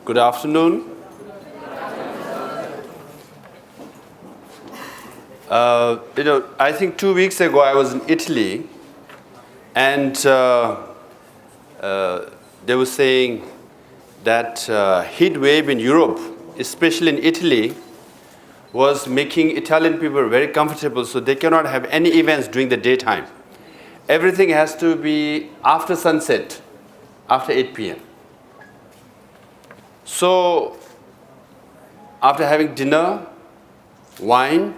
Good afternoon. I think 2 weeks ago I was in Italy, and they were saying that heat wave in Europe, especially in Italy, was making Italian people very comfortable, so they cannot have any events during the daytime. Everything has to be after sunset, after 8 p.m. So, after having dinner, wine,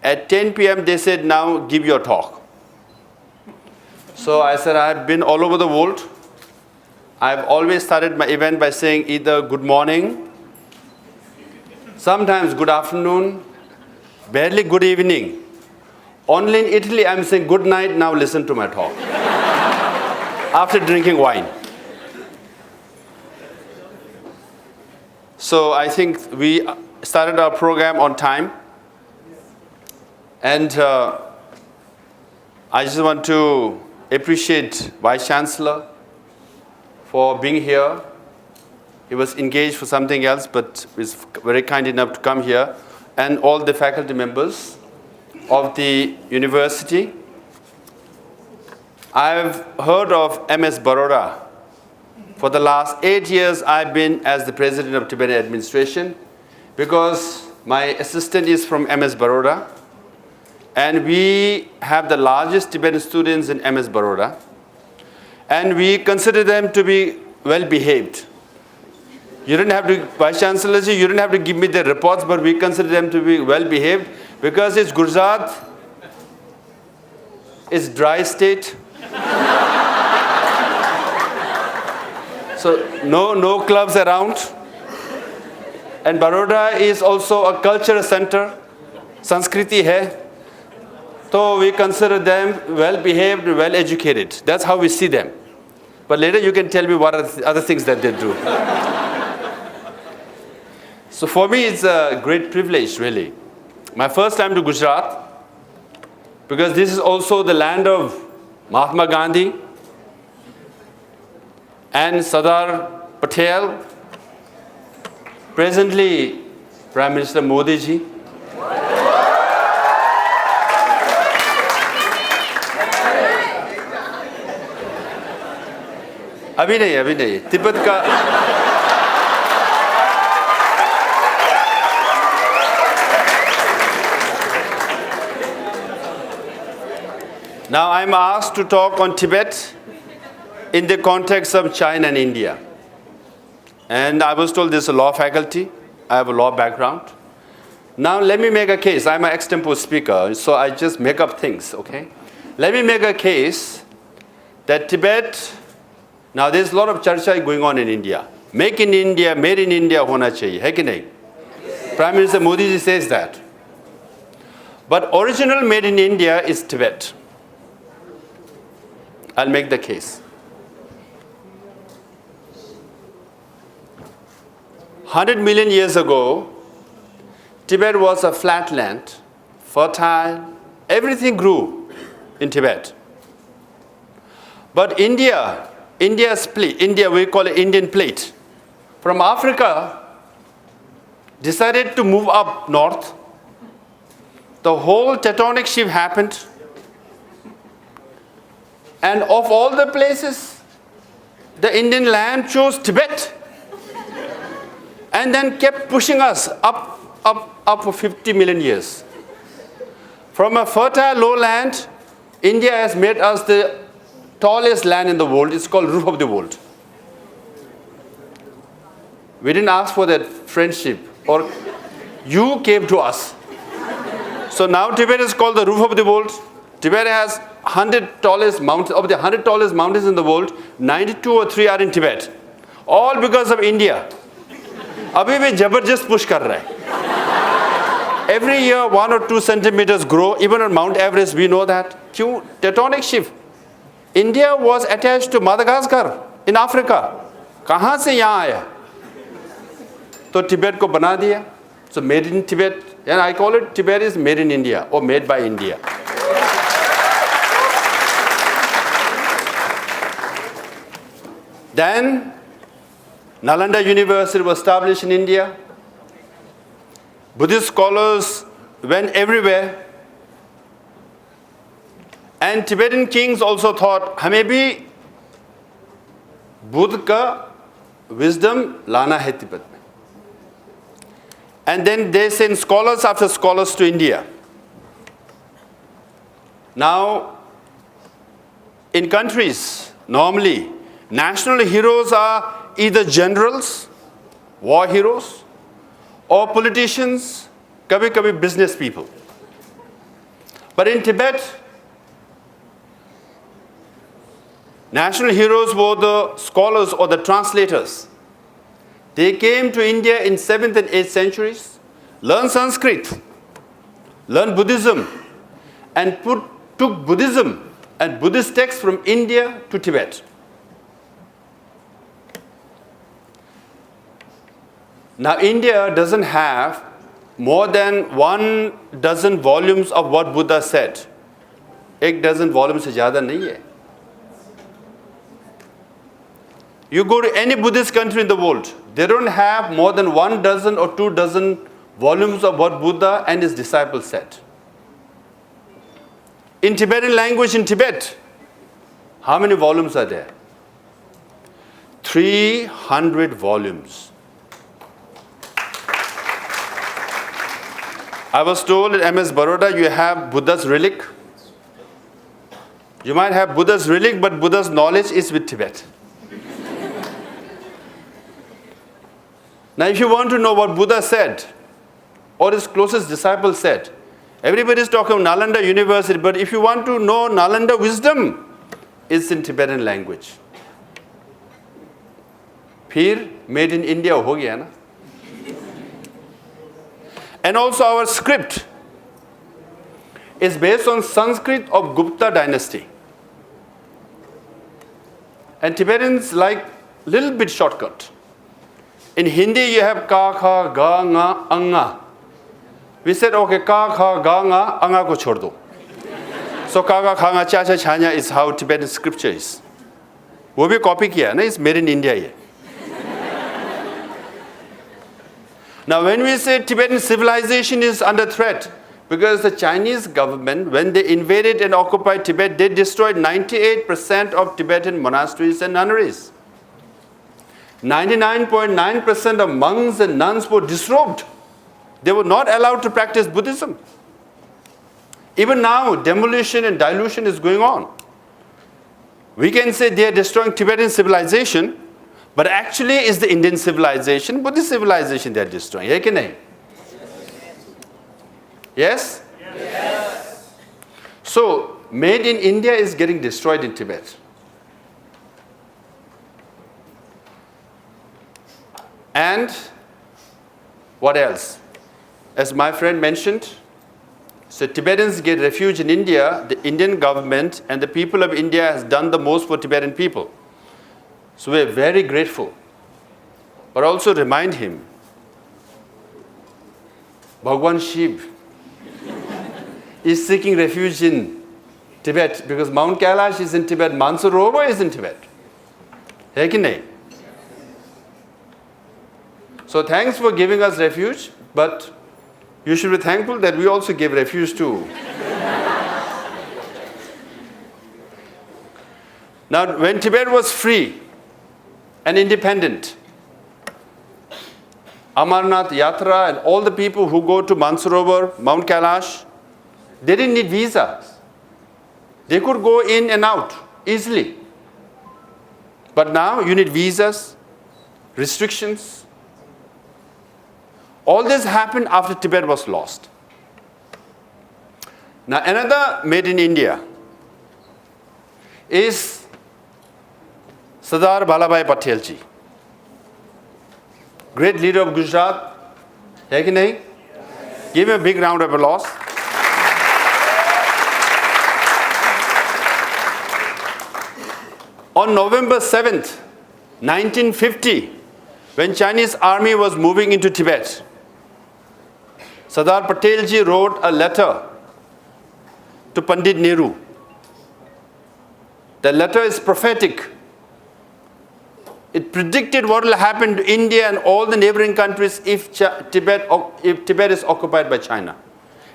at 10 p.m. they said, now give your talk. So I said, I've been all over the world. I've always started my event by saying either good morning, sometimes good afternoon, barely good evening. Only in Italy I'm saying good night, now listen to my talk. After drinking wine. So I think we started our program on time. And I just want to appreciate Vice Chancellor for being here. He was engaged for something else, but was very kind enough to come here. And all the faculty members of the university. I've heard of MS Baroda. For the last 8 years, I've been as the president of Tibetan administration because my assistant is from MS Baroda. And we have the largest Tibetan students in MS Baroda. And we consider them to be well behaved. You don't have to, Vice Chancellor, you don't have to give me the reports, but we consider them to be well behaved because it's Gujarat, it's dry state. So no clubs around. And Baroda is also a cultural center. Sanskriti hai. So we consider them well behaved, well educated. That's how we see them. But later you can tell me what are the other things that they do. So for me it's a great privilege, really. My first time to Gujarat, because this is also the land of Mahatma Gandhi and Sardar Patel, presently Prime Minister Modi ji. अभी नहीं तिब्बत का Now I'm asked to talk on Tibet in the context of China and India. And I was told this is a law faculty. I have a law background. Now let me make a case. I'm an extempore speaker, so I just make up things, okay? Let me make a case that Tibet, now there's a lot of charcha going on in India. Make in India, made in India hona chahiye, hai ki nahi? Prime Minister Modi ji says that. But original made in India is Tibet. I'll make the case. 100 million years ago, Tibet was a flat land, fertile, everything grew in Tibet. But India split. India, we call it Indian plate. From Africa, decided to move up north. The whole tectonic shift happened. And of all the places, the Indian land chose Tibet. And then kept pushing us up for 50 million years. From a fertile lowland, India has made us the tallest land in the world. It's called roof of the world. We didn't ask for that friendship, or you came to us. So now Tibet is called the roof of the world. Tibet has 100 tallest mountains. Of the 100 tallest mountains in the world, 92 or 3 are in Tibet. All because of India. Abhi bhi jabardast push kar raha hai. Every year 1 or 2 centimeters grow. Even on Mount Everest we know that. Kyun? Tectonic shift. India was attached to Madagascar in Africa. Kahan se yahan aaya? To Tibet ko bana diya. So made in Tibet. And I call it Tibet is made in India or made by India. Then Nalanda University was established in India. Buddhist scholars went everywhere. And Tibetan kings also thought, हमें भी बुद्ध का wisdom लाना है तिब्बत में. And then they sent scholars after scholars to India. Now, in countries, normally, national heroes are either generals, war heroes, or politicians, kabhi business people. But in Tibet, national heroes were the scholars or the translators. They came to India in 7th and 8th centuries, learned Sanskrit, learned Buddhism, and took Buddhism and Buddhist texts from India to Tibet. Now, India doesn't have more than 12 volumes of what Buddha said. 12 volumes se zyada nahi hai. You go to any Buddhist country in the world, they don't have more than 12 or 24 volumes of what Buddha and his disciples said. In Tibetan language in Tibet, how many volumes are there? 300 volumes. I was told at MS Baroda you have Buddha's relic. You might have Buddha's relic, but Buddha's knowledge is with Tibet. Now, if you want to know what Buddha said, or his closest disciple said, everybody is talking about Nalanda University, but if you want to know Nalanda wisdom, it's in Tibetan language. Phir, made in India ho gaya na? And also our script is based on Sanskrit of Gupta dynasty. And Tibetans like little bit shortcut. In Hindi you have ka, kha, ga, nga, anga. We said, okay, ka, kha, ga, nga, anga ko chhod do. So ka, ga, kha, nga, cha, cha, chanya is how Tibetan scripture is. वो भी copy किया ना, it's made in India ये. Now, when we say Tibetan civilization is under threat, because the Chinese government, when they invaded and occupied Tibet, they destroyed 98% of Tibetan monasteries and nunneries. 99.9% of monks and nuns were disrobed. They were not allowed to practice Buddhism. Even now, demolition and dilution is going on. We can say they are destroying Tibetan civilization, but actually it's the Indian civilization, Buddhist civilization they are destroying. Hai ki nahi? Yes? Yes. So, made in India is getting destroyed in Tibet. And what else? As my friend mentioned, so Tibetans get refuge in India. The Indian government and the people of India has done the most for Tibetan people. So we're very grateful. But also remind him, Bhagwan Shiv is seeking refuge in Tibet because Mount Kailash is in Tibet, Mansarovar is in Tibet. Hai ki nahi? So thanks for giving us refuge, but you should be thankful that we also gave refuge too. Now, when Tibet was free and independent, Amarnath Yatra and all the people who go to Mansarovar, Mount Kailash, they didn't need visas. They could go in and out easily. But now you need visas, restrictions. All this happened after Tibet was lost. Now another made in India is Sardar Vallabhbhai Patel ji. Great leader of Gujarat. Hai ki nahi? Give him a big round of applause. On November 7th, 1950, when Chinese army was moving into Tibet, Sardar Patel ji wrote a letter to Pandit Nehru. The letter is prophetic. It predicted what will happen to India and all the neighboring countries if Tibet is occupied by China.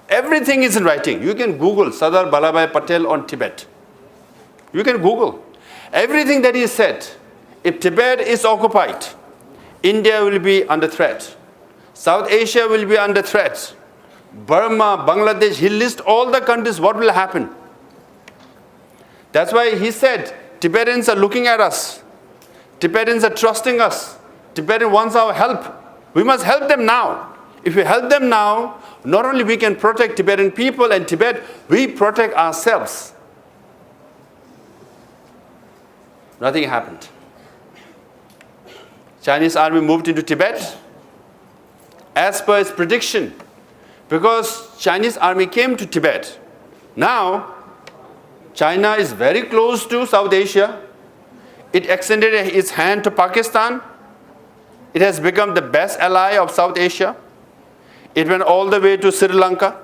Everything is in writing. You can Google Sardar Vallabhbhai Patel on Tibet. You can Google. Everything that he said, if Tibet is occupied, India will be under threat. South Asia will be under threat. Burma, Bangladesh, he lists all the countries, what will happen. That's why he said, Tibetans are looking at us. Tibetans are trusting us. Tibetan wants our help. We must help them now. If we help them now, not only we can protect Tibetan people and Tibet, we protect ourselves. Nothing happened. Chinese army moved into Tibet as per its prediction, because Chinese army came to Tibet. Now, China is very close to South Asia. It extended its hand to Pakistan. It has become the best ally of South Asia. It went all the way to Sri Lanka,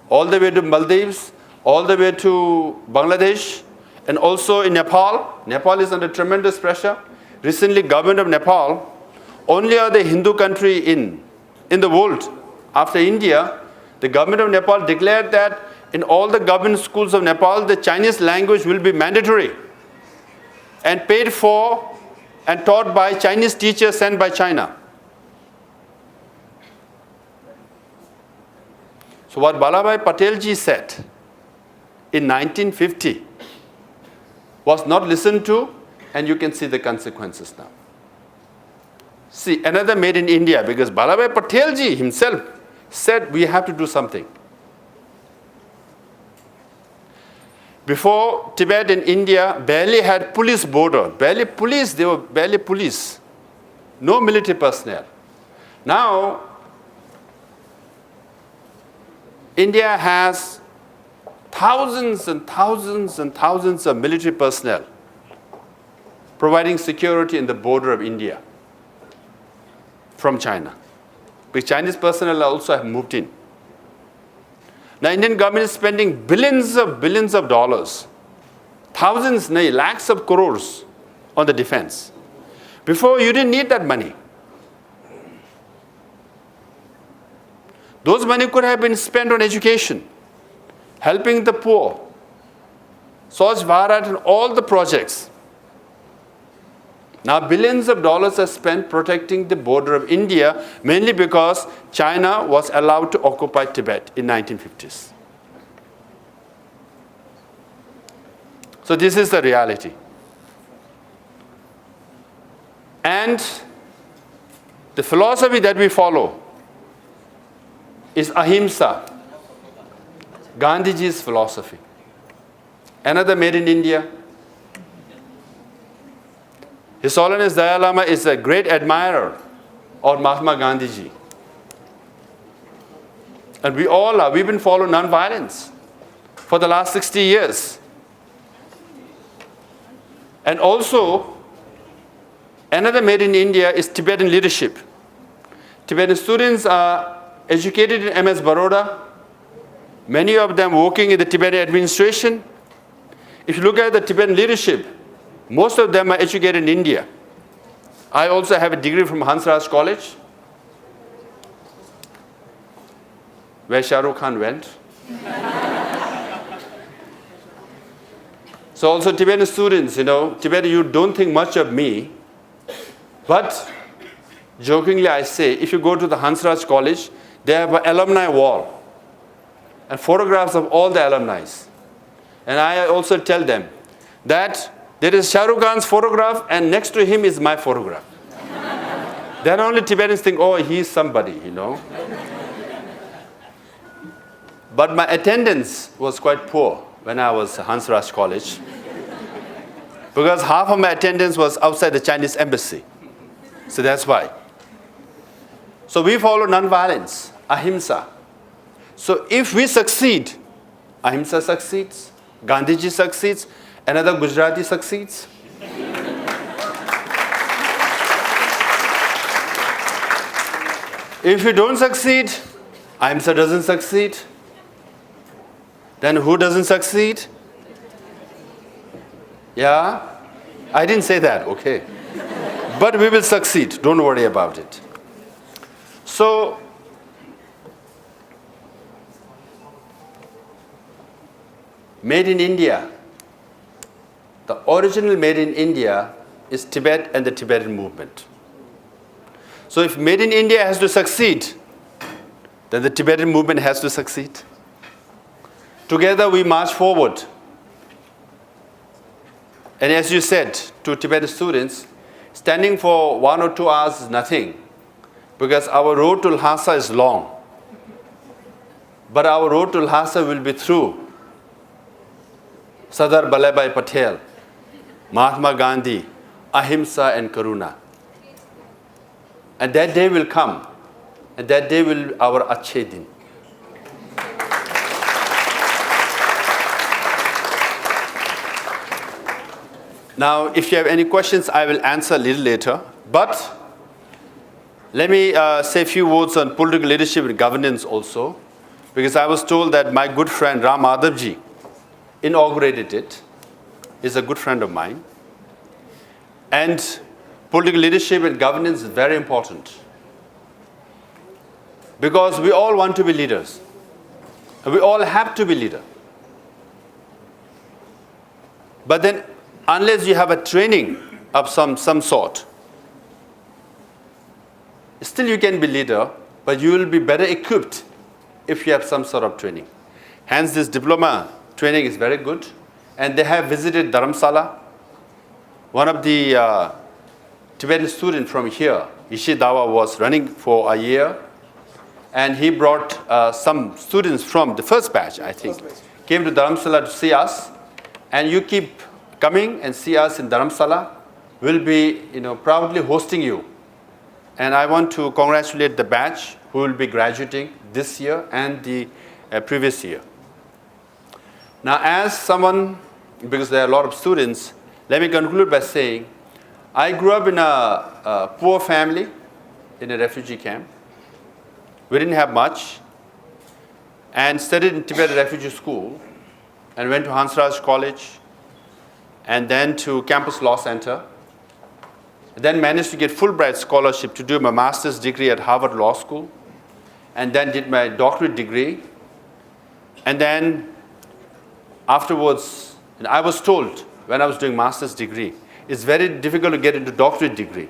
all the way to Maldives, all the way to Bangladesh, and also in Nepal. Nepal is under tremendous pressure. Recently, government of Nepal, only other Hindu country in the world after India, the government of Nepal declared that in all the government schools of Nepal, the Chinese language will be mandatory and paid for and taught by Chinese teachers sent by China. So what Vallabhbhai Patel ji said in 1950 was not listened to, and you can see the consequences now. See, another made in India, because Vallabhbhai Patel ji himself said we have to do something. Before, Tibet and India barely had police border, barely police, they were barely police. No military personnel. Now, India has thousands and thousands and thousands of military personnel providing security in the border of India from China. Because Chinese personnel also have moved in. Now, Indian government is spending billions of dollars, thousands, lakhs of crores on the defense. Before, you didn't need that money. Those money could have been spent on education, helping the poor, Swachh Bharat and all the projects. Now, billions of dollars are spent protecting the border of India, mainly because China was allowed to occupy Tibet in 1950s. So this is the reality. And the philosophy that we follow is ahimsa, Gandhiji's philosophy. Another made in India. His Holiness Dalai Lama is a great admirer of Mahatma Gandhiji. And we all are. We've been following non-violence for the last 60 years. And also, another made in India is Tibetan leadership. Tibetan students are educated in MS Baroda, many of them working in the Tibetan administration. If you look at the Tibetan leadership, most of them are educated in India. I also have a degree from Hansraj College, where Shah Rukh Khan went. So also Tibetan students, Tibetan, you don't think much of me, but jokingly I say, if you go to the Hansraj College, they have an alumni wall and photographs of all the alumni. And I also tell them that there is Shah Rukh Khan's photograph and next to him is my photograph. Then only Tibetans think, oh, he's somebody, But my attendance was quite poor when I was at Hansraj College, because half of my attendance was outside the Chinese embassy. So that's why. So we follow non-violence, ahimsa. So if we succeed, ahimsa succeeds, Gandhiji succeeds, another Gujarati succeeds. If you don't succeed, ahimsa doesn't succeed. Then who doesn't succeed? Yeah? I didn't say that, okay. But we will succeed. Don't worry about it. So, made in India. The original made in India is Tibet and the Tibetan movement. So if made in India has to succeed, then the Tibetan movement has to succeed. Together we march forward. And as you said to Tibetan students, standing for 1 or 2 hours is nothing, because our road to Lhasa is long. But our road to Lhasa will be through Sardar Vallabhbhai Patel, Mahatma Gandhi, Ahimsa and Karuna. And that day will come. And that day will be our Achhe Din. Now, if you have any questions, I will answer a little later. But let me say a few words on political leadership and governance also, because I was told that my good friend Ram Madhavji inaugurated it. He's a good friend of mine. And political leadership and governance is very important, because we all want to be leaders. And we all have to be leaders. But then, unless you have a training of some sort, still you can be leader, but you will be better equipped if you have some sort of training. Hence, this diploma training is very good. And they have visited Dharamsala. One of the Tibetan students from here, Ishidawa, was running for a year. And he brought some students from the first batch, I think, came to Dharamsala to see us. And you keep coming and see us in Dharamsala. We'll be proudly hosting you. And I want to congratulate the batch who will be graduating this year and the previous year. Now, as someone, because there are a lot of students, let me conclude by saying, I grew up in a poor family in a refugee camp. We didn't have much, and studied in Tibet refugee school, and went to Hansraj College, and then to Campus Law Center. Then managed to get Fulbright scholarship to do my master's degree at Harvard Law School, and then did my doctorate degree. And then afterwards, and I was told when I was doing master's degree, it's very difficult to get into doctorate degree.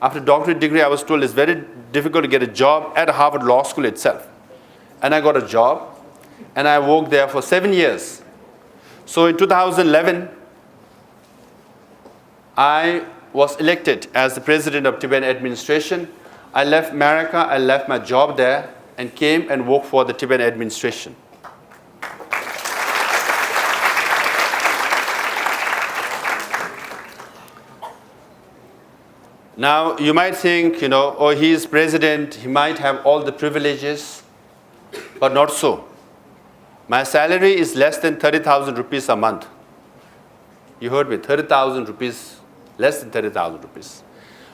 After doctorate degree, I was told it's very difficult to get a job at Harvard Law School itself. And I got a job, and I worked there for 7 years. So in 2011, I was elected as the president of Tibetan administration. I left America, I left my job there, and came and worked for the Tibetan administration. Now, you might think, oh, he is president, he might have all the privileges, but not so. My salary is less than 30,000 rupees a month. You heard me, 30,000 rupees, less than 30,000 rupees.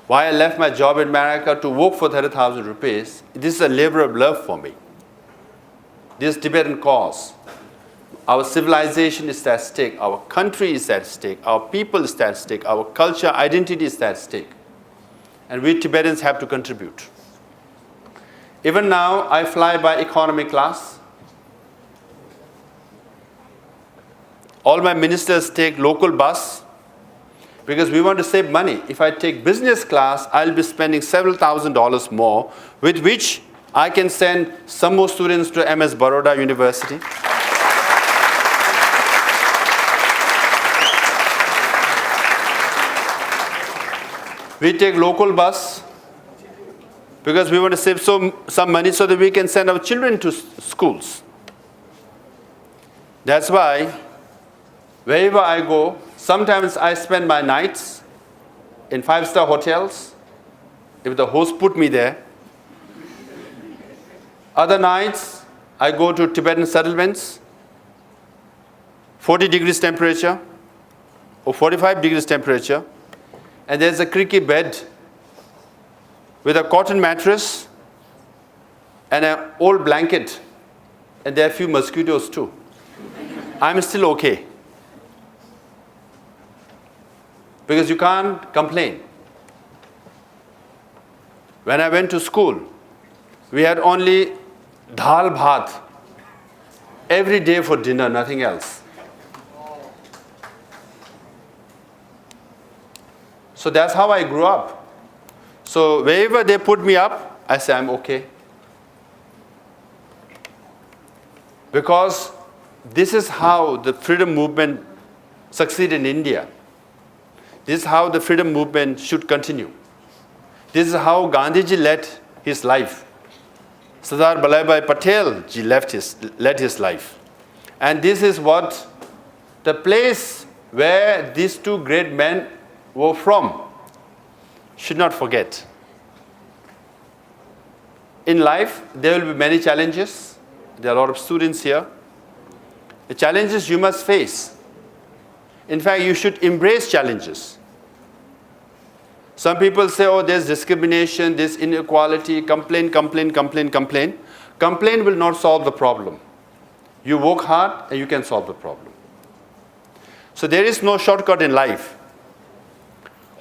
Why I left my job in America to work for 30,000 rupees, this is a labor of love for me. This Tibetan cause. Our civilization is at stake, our country is at stake, our people is at stake, our culture, identity is at stake. And we Tibetans have to contribute. Even now, I fly by economy class. All my ministers take local bus because we want to save money. If I take business class, I'll be spending several $1,000s more, with which I can send some more students to MS Baroda University. We take local bus because we want to save some money so that we can send our children to schools. That's why wherever I go, sometimes I spend my nights in 5-star hotels, if the host put me there. Other nights, I go to Tibetan settlements, 40 degrees temperature or 45 degrees temperature, and there's a creaky bed with a cotton mattress and an old blanket, and there are a few mosquitoes too. I'm still okay. Because you can't complain. When I went to school, we had only dal bhat every day for dinner, nothing else. So that's how I grew up. So wherever they put me up, I say I'm okay. Because this is how the freedom movement succeeded in India. This is how the freedom movement should continue. This is how Gandhiji led his life. Sardar Vallabhbhai Patel ji led his life. And this is what the place where these two great men were from. Should not forget. In life, there will be many challenges. There are a lot of students here. The challenges you must face. In fact, you should embrace challenges. Some people say, oh, there's discrimination, there's inequality, complain. Complaint will not solve the problem. You work hard and you can solve the problem. So there is no shortcut in life.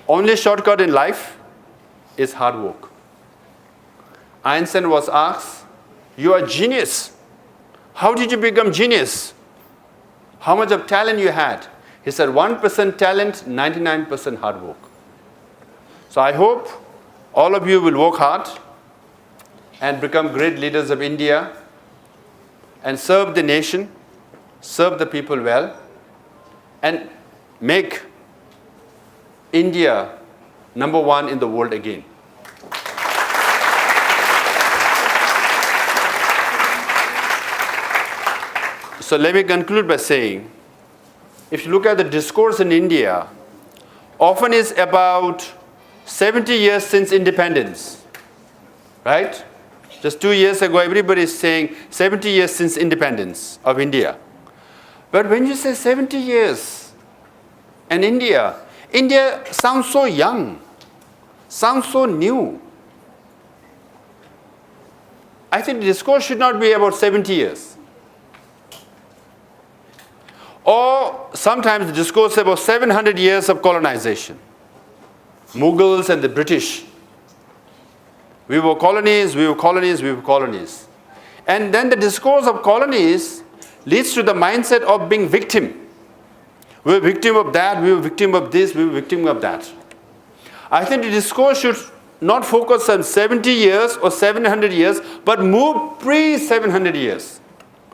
Only shortcut in life is hard work. Einstein was asked, you are genius. How did you become genius? How much of talent you had? He said 1% talent, 99% hard work. So I hope all of you will work hard and become great leaders of India and serve the nation, serve the people well, and make India #1 in the world again. So let me conclude by saying, if you look at the discourse in India, often it's about 70 years since independence, right? Just 2 years ago, everybody is saying 70 years since independence of India. But when you say 70 years and India sounds so young, sounds so new. I think the discourse should not be about 70 years. Or sometimes the discourse about 700 years of colonization. Mughals and the British. We were colonies. And then the discourse of colonies leads to the mindset of being victim. We were victim of that, we were victim of this, we were victim of that. I think the discourse should not focus on 70 years or 700 years, but move pre-700 years,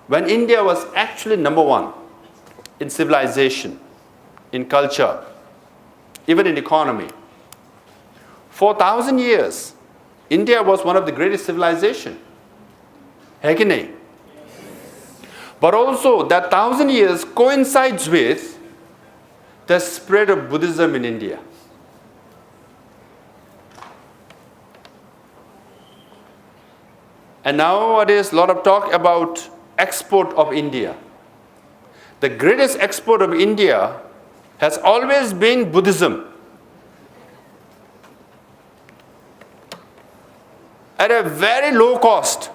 when India was actually #1 in civilization, in culture, even in economy. For 1,000 years, India was one of the greatest civilizations. Hai ki nahi? But also that 1,000 years coincides with the spread of Buddhism in India. And nowadays, a lot of talk about export of India. The greatest export of India has always been Buddhism. At a very low cost.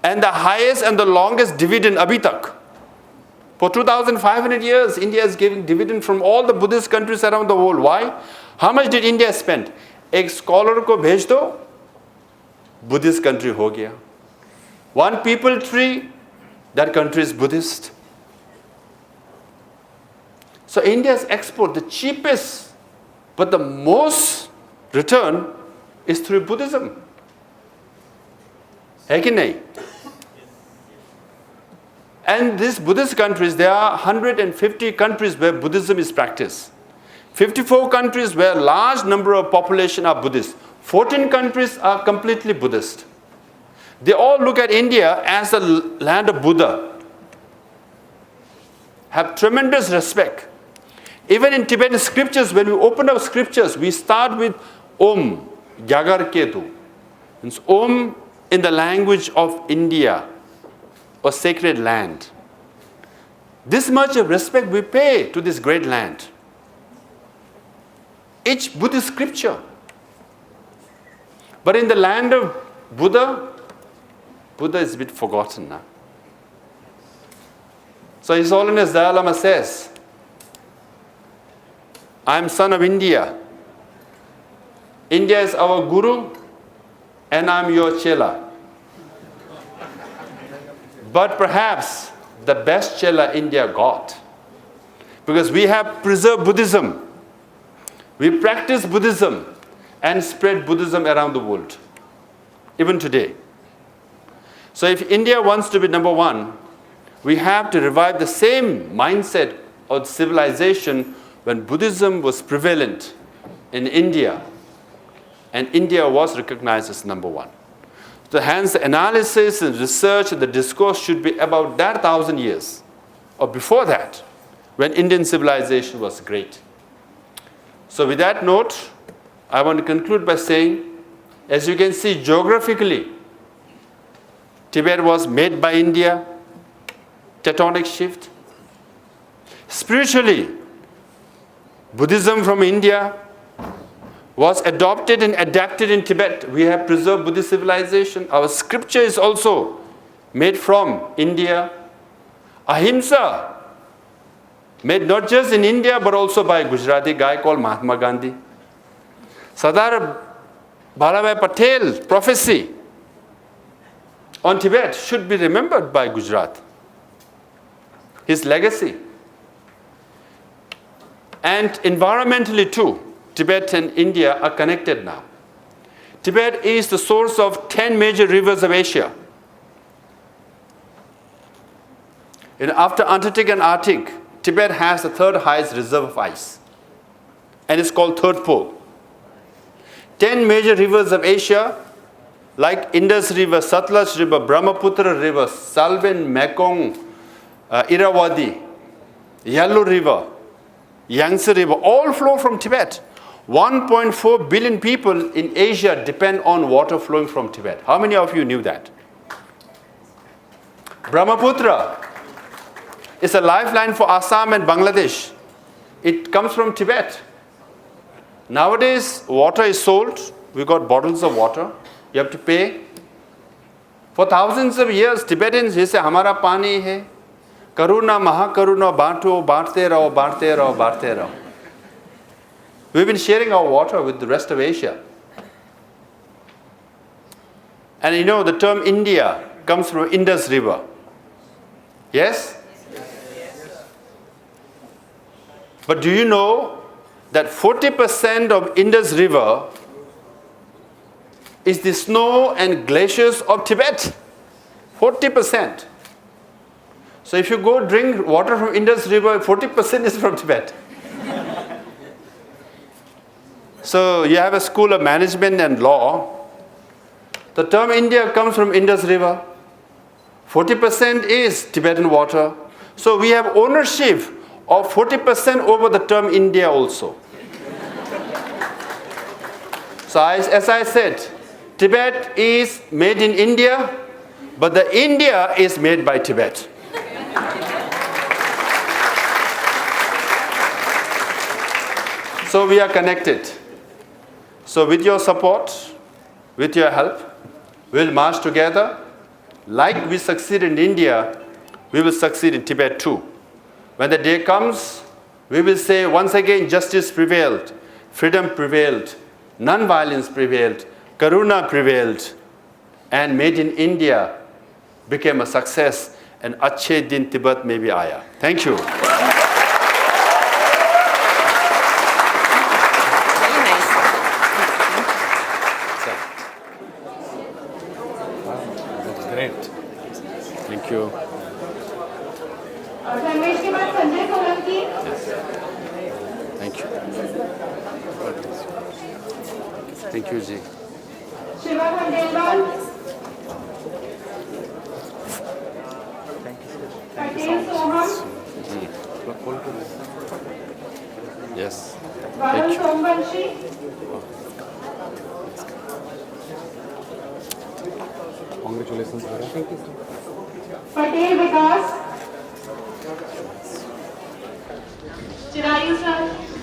And the highest and the longest dividend abhi tak. For 2,500 years, India is giving dividend from all the Buddhist countries around the world. Why? How much did India spend? एक scholar को भेज दो, Buddhist country हो गया. One people tree, that country is Buddhist. So India's export, the cheapest, but the most return is through Buddhism. है कि नहीं? And these Buddhist countries, there are 150 countries where Buddhism is practiced. 54 countries where a large number of population are Buddhist. 14 countries are completely Buddhist. They all look at India as the land of Buddha. Have tremendous respect. Even in Tibetan scriptures, when we open our scriptures, we start with Om, Jagar Ketu. It's Om in the language of India, or sacred land. This much of respect we pay to this great land. Each Buddhist scripture. But in the land of Buddha, Buddha is a bit forgotten now. So His Holiness Dalai Lama says, I am son of India. India is our guru and I'm your chela. But perhaps the best chela India got, because we have preserved Buddhism. We practice Buddhism and spread Buddhism around the world, even today. So if India wants to be number one, we have to revive the same mindset of civilization when Buddhism was prevalent in India, and India was recognized as number one. So hence the analysis and research and the discourse should be about that 1,000 years, or before that, when Indian civilization was great. So with that note, I want to conclude by saying, as you can see geographically, Tibet was made by India, tectonic shift. Spiritually, Buddhism from India was adopted and adapted in Tibet. We have preserved Buddhist civilization. Our scripture is also made from India. Ahimsa, made not just in India but also by a Gujarati guy called Mahatma Gandhi. Sardar Vallabhbhai Patel's prophecy on Tibet should be remembered by Gujarat. His legacy. And environmentally too, Tibet and India are connected now. Tibet is the source of 10 major rivers of Asia. And after Antarctic and Arctic, Tibet has the third highest reserve of ice. And it's called Third Pole. 10 major rivers of Asia, like Indus River, Satluj River, Brahmaputra River, Salween, Mekong, Irrawaddy, Yellow River, Yangtze River, all flow from Tibet. 1.4 billion people in Asia depend on water flowing from Tibet. How many of you knew that? Brahmaputra is a lifeline for Assam and Bangladesh. It comes from Tibet. Nowadays, water is sold. We got bottles of water. You have to pay. For thousands of years, Tibetans say, "Hamara pani hai, karuna mahakaruna bato, baante raho, baante raho, baante raho." We've been sharing our water with the rest of Asia. And you know, the term India comes from Indus River. Yes? But do you know that 40% of Indus River is the snow and glaciers of Tibet? 40%. So if you go drink water from Indus River, 40% is from Tibet. So you have a school of management and law. The term India comes from Indus River. 40% is Tibetan water. So we have ownership of 40% over the term India also. So as I said, Tibet is made in India, but the India is made by Tibet. So we are connected. So with your support, with your help, we'll march together. Like we succeed in India, we will succeed in Tibet too. When the day comes, we will say once again justice prevailed, freedom prevailed, non-violence prevailed, karuna prevailed, and made in India became a success, and Achhe Din Tibet mein bhi aaya. Thank you. Great. Thank you. Thank you. Thank you, Ji. Yes. Thank you. Congratulations, brother. Thank you. Patel Vikas, Chirayu sir.